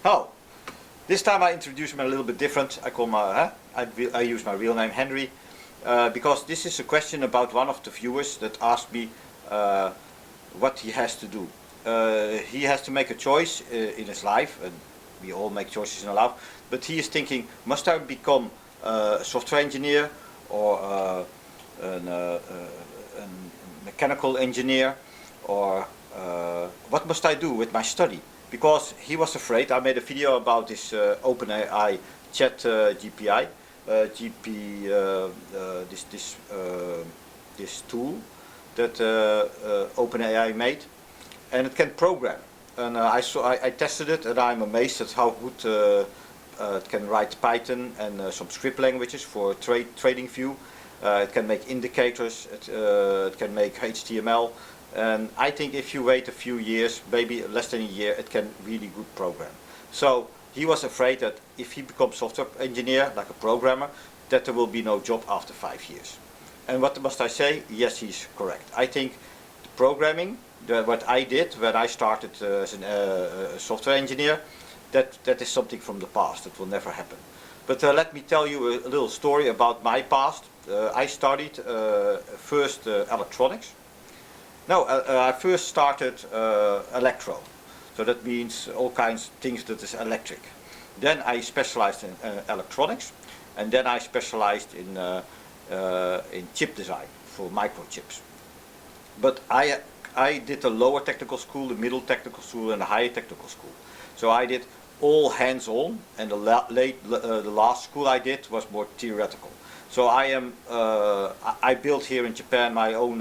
Oh, this time I introduce him a little bit different. I call my, I use my real name Henry, because this is a question about one of the viewers that asked me what he has to do. He has to make a choice in his life, and we all make choices in our life, but he is thinking, must I become a software engineer or a mechanical engineer, or what must I do with my study? Because he was afraid. I made a video about this OpenAI chat GPI, this tool that OpenAI made, and it can program. And I tested it, and I'm amazed at how good it can write Python and some script languages for trading view. It can make indicators. It can make HTML. And I think if you wait a few years, maybe less than a year, it can really good program. So he was afraid that if he becomes software engineer, like a programmer, that there will be no job after 5 years. And what must I say? Yes, he's correct. I think the programming, what I did when I started as a software engineer, that is something from the past. It will never happen. But let me tell you a little story about my past. I studied first electronics. No, I first started electro, so that means all kinds of things that is electric. Then I specialized in electronics, and then I specialized in chip design for microchips. But I did a lower technical school, the middle technical school, and the higher technical school. So I did all hands-on, and the last school I did was more theoretical. So I built here in Japan my own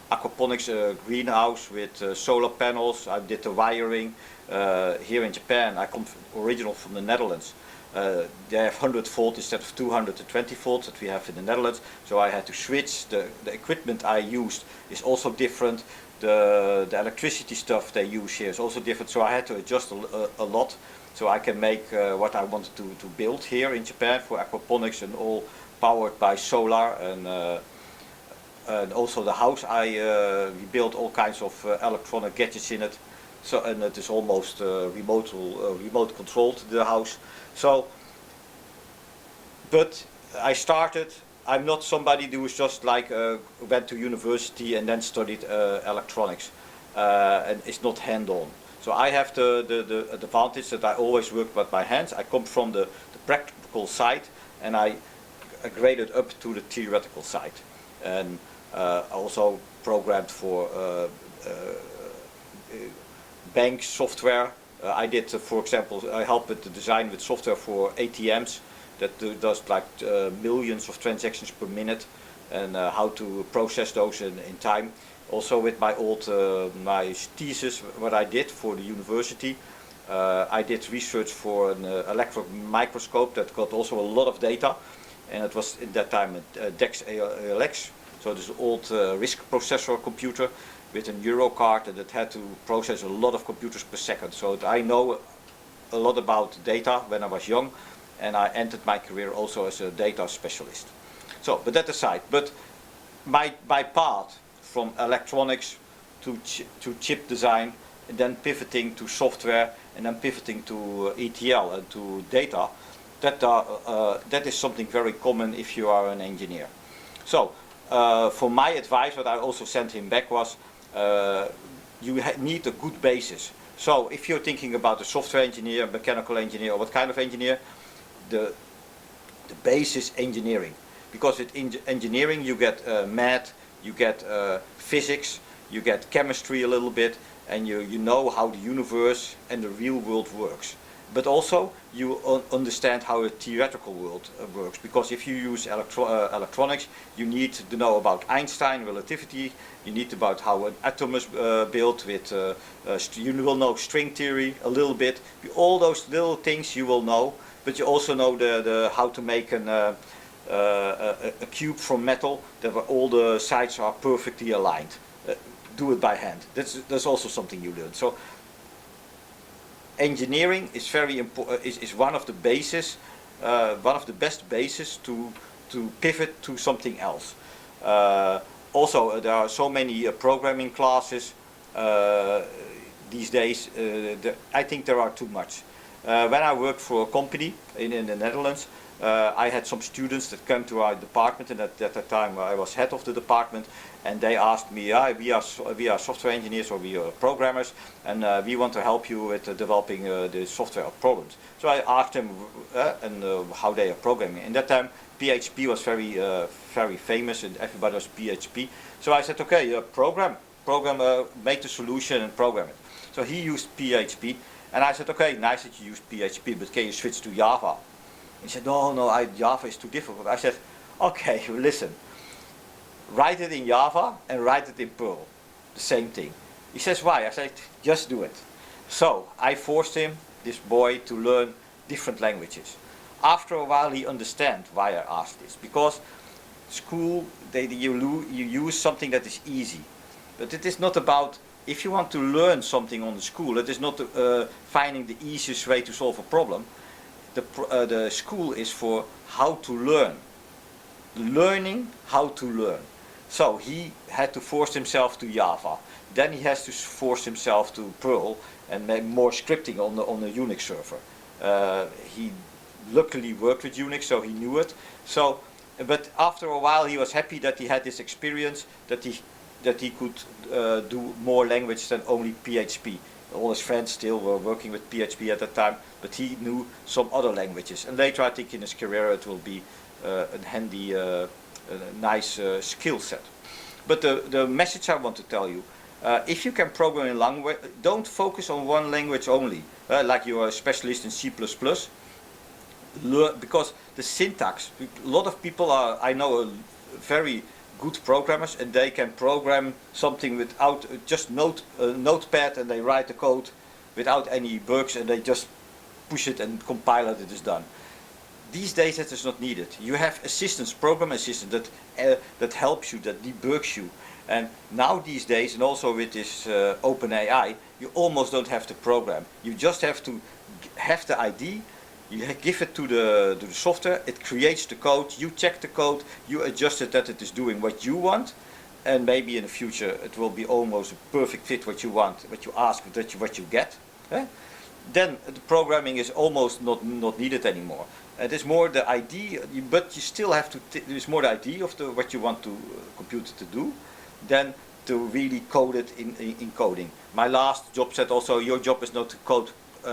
aquaponics greenhouse with solar panels. I did the wiring here in Japan. I come original from the Netherlands. They have 100 volt instead of 220 volts that we have in the Netherlands. So I had to switch. The equipment I used is also different. The electricity stuff they use here is also different. So I had to adjust a lot so I can make what I wanted to build here in Japan for aquaponics, and all powered by solar. And also the house, we built all kinds of electronic gadgets in it. So, and it is almost remote controlled, the house. So, but I started. I'm not somebody who was just like went to university and then studied electronics, and it's not hand-on. So I have the advantage that I always work with my hands. I come from the practical side, and I graded up to the theoretical side, and also programmed for bank software. I did, for example, I helped with the design with software for ATMs that does like millions of transactions per minute, and how to process those in time. Also with my my thesis, what I did for the university, I did research for an electron microscope that got also a lot of data, and it was in that time a DEX ALX, so this old RISC processor computer with an Euro card, and it had to process a lot of computers per second. So I know a lot about data when I was young, and I entered my career also as a data specialist. So, but that aside, but my path from electronics to chip design, and then pivoting to software, and then pivoting to ETL and to data, that is something very common if you are an engineer. So, for my advice, what I also sent him back was, you need a good basis. So, if you're thinking about a software engineer, mechanical engineer, or what kind of engineer, the base is engineering. Because with engineering you get math, you get physics, you get chemistry a little bit, and you know how the universe and the real world works. But also you understand how the theoretical world works, because if you use electronics, you need to know about Einstein, relativity, you need about how an atom is built, with you will know string theory a little bit. All those little things you will know, but you also know how to make a cube from metal that where all the sides are perfectly aligned. Do it by hand. That's also something you learn. So engineering is very important. Is one of the bases, one of the best bases to pivot to something else. Also, there are so many programming classes these days. I think there are too much. When I worked for a company in the Netherlands, I had some students that came to our department, and at that time I was head of the department, and they asked me, we are software engineers, or we are programmers, and we want to help you with developing the software problems. So I asked them how they are programming. In that time, PHP was very famous, and everybody was PHP. So I said, okay, program, make the solution and program it. So he used PHP, and I said, okay, nice that you use PHP, but can you switch to Java? He said, no, Java is too difficult. I said, okay, listen, write it in Java and write it in Perl, the same thing. He says, why? I said, just do it. So I forced him, this boy, to learn different languages. After a while, he understands why I asked this, because school, you use something that is easy, but it is not about, if you want to learn something on the school, it is not finding the easiest way to solve a problem. The school is for how to learn, learning how to learn. So he had to force himself to Java. Then he has to force himself to Perl and make more scripting on the Unix server. He luckily worked with Unix, so he knew it. So, but after a while, he was happy that he had this experience, that he could do more language than only PHP. All his friends still were working with PHP at that time, but he knew some other languages. And later, I think in his career, it will be a handy, nice skill set. But the message I want to tell you, if you can program in language, don't focus on one language only. Like you are a specialist in C++, because the syntax, a lot of people are, I know, very good programmers, and they can program something without just notepad, and they write the code without any bugs, and they just push it and compile it, it is done. These days that is not needed. You have assistants, program assistants that helps you, that debugs you. And now these days, and also with this open AI, you almost don't have to program. You just have to have the ID, you give it to the software, it creates the code, you check the code, you adjust it that it is doing what you want, and maybe in the future it will be almost a perfect fit what you want, what you ask, what you get. Then the programming is almost not needed anymore. It is more the idea, but you still have to, there's more the idea of what you want to computer to do than to really code it in coding. My last job said also, your job is not to code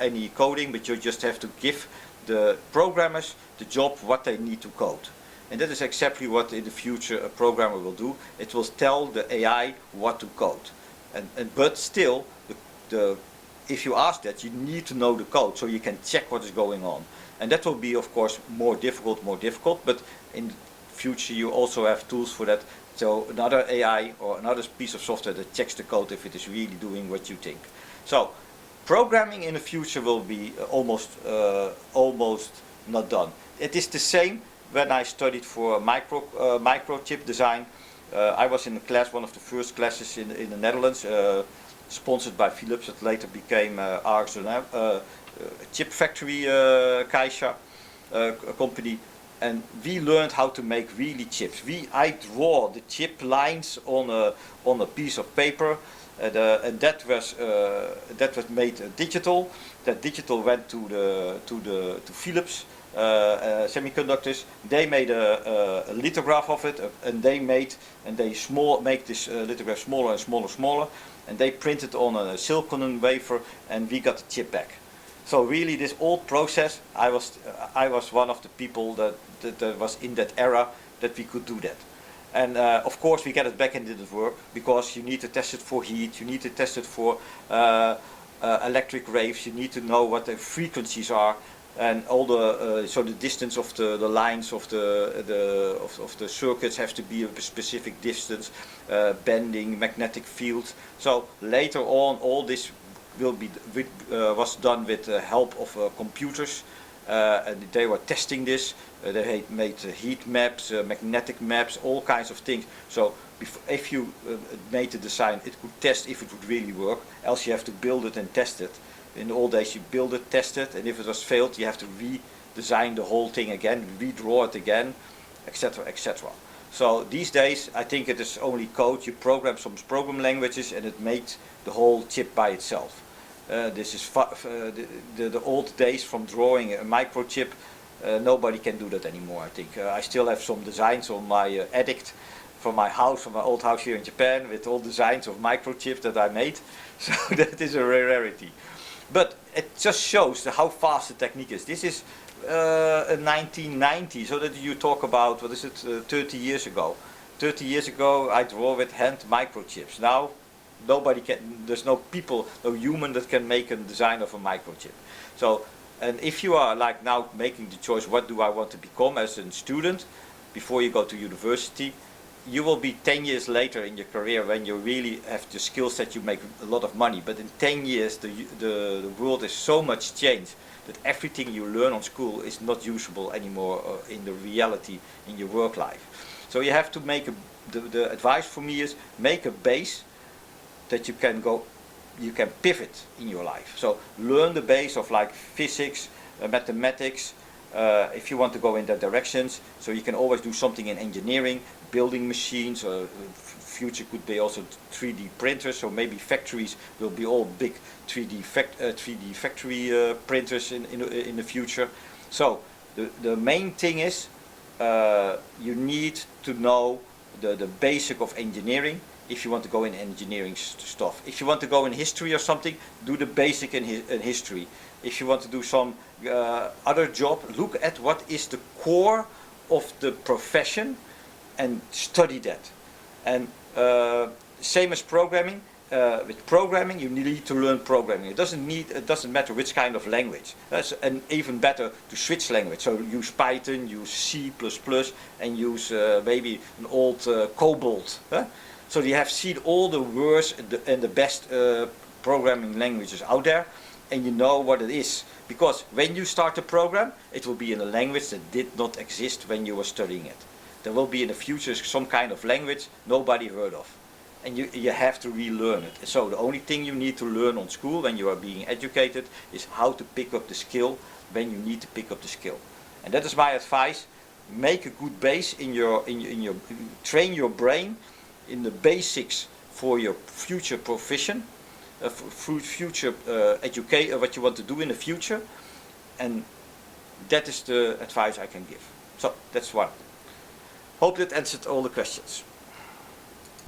any coding, but you just have to give the programmers the job what they need to code. And that is exactly what in the future a programmer will do. It will tell the AI what to code. But still, if you ask that, you need to know the code so you can check what is going on. And that will be, of course, more difficult, but in the future you also have tools for that. So another AI or another piece of software that checks the code if it is really doing what you think. So programming in the future will be almost not done. It is the same when I studied for microchip design. I was in a class, one of the first classes in the Netherlands, sponsored by Philips, that later became RxLab, chip factory Kaisha company, and we learned how to make really chips. I draw the chip lines on a piece of paper. And that was made digital. That digital went to Philips semiconductors. They made a lithograph of it, and they make this lithograph smaller and smaller, and they printed on a silicon wafer, and we got the chip back. So really, this old process, I was one of the people that was in that era that we could do that. And of course we get it back and it didn't work, because you need to test it for heat, you need to test it for electric waves, you need to know what the frequencies are, and all the so the distance of the lines of the circuits have to be a specific distance, bending, magnetic fields. So later on, all this was done with the help of computers, and they were testing this. They made heat maps, magnetic maps, all kinds of things. So if you made the design, it could test if it would really work. Else you have to build it and test it. In the old days you build it, test it, and if it was failed, you have to redesign the whole thing again, redraw it again, etc., etc. So these days, I think it is only code. You program some program languages, and it makes the whole chip by itself. This is the old days from drawing a microchip. Nobody can do that anymore, I think. I still have some designs on my attic from my house, from my old house here in Japan, with all designs of microchips that I made. So that is a rarity. But it just shows how fast the technique is. This is 1990, so that you talk about, what is it, 30 years ago. 30 years ago I draw with hand microchips. Now nobody can, there's no people, no human that can make a design of a microchip. So, and if you are like now making the choice, what do I want to become as a student, before you go to university, you will be 10 years later in your career when you really have the skill set, you make a lot of money. But in 10 years the world is so much changed that everything you learn on school is not usable anymore in the reality in your work life. So you have to make the advice for me is make a base that you can pivot in your life. So learn the base of like physics, mathematics, if you want to go in that directions. So you can always do something in engineering, building machines, future could be also 3D printers, so maybe factories will be all big 3D factory printers in the future. So the main thing is you need to know the basic of engineering if you want to go in engineering stuff. If you want to go in history or something, do the basic in history. If you want to do some other job, look at what is the core of the profession and study that. And same as programming. With programming, you need to learn programming. It doesn't matter which kind of language. And even better to switch language. So use Python, use C++, and use maybe an old Cobalt. So you have seen all the worst and the best programming languages out there, and you know what it is. Because when you start a program, it will be in a language that did not exist when you were studying it. There will be in the future some kind of language nobody heard of. And you have to relearn it. So the only thing you need to learn on school when you are being educated is how to pick up the skill when you need to pick up the skill. And that is my advice. Make a good base in your train your brain in the basics for your future profession, future what you want to do in the future, and that is the advice I can give. So that's one. Hope that answered all the questions.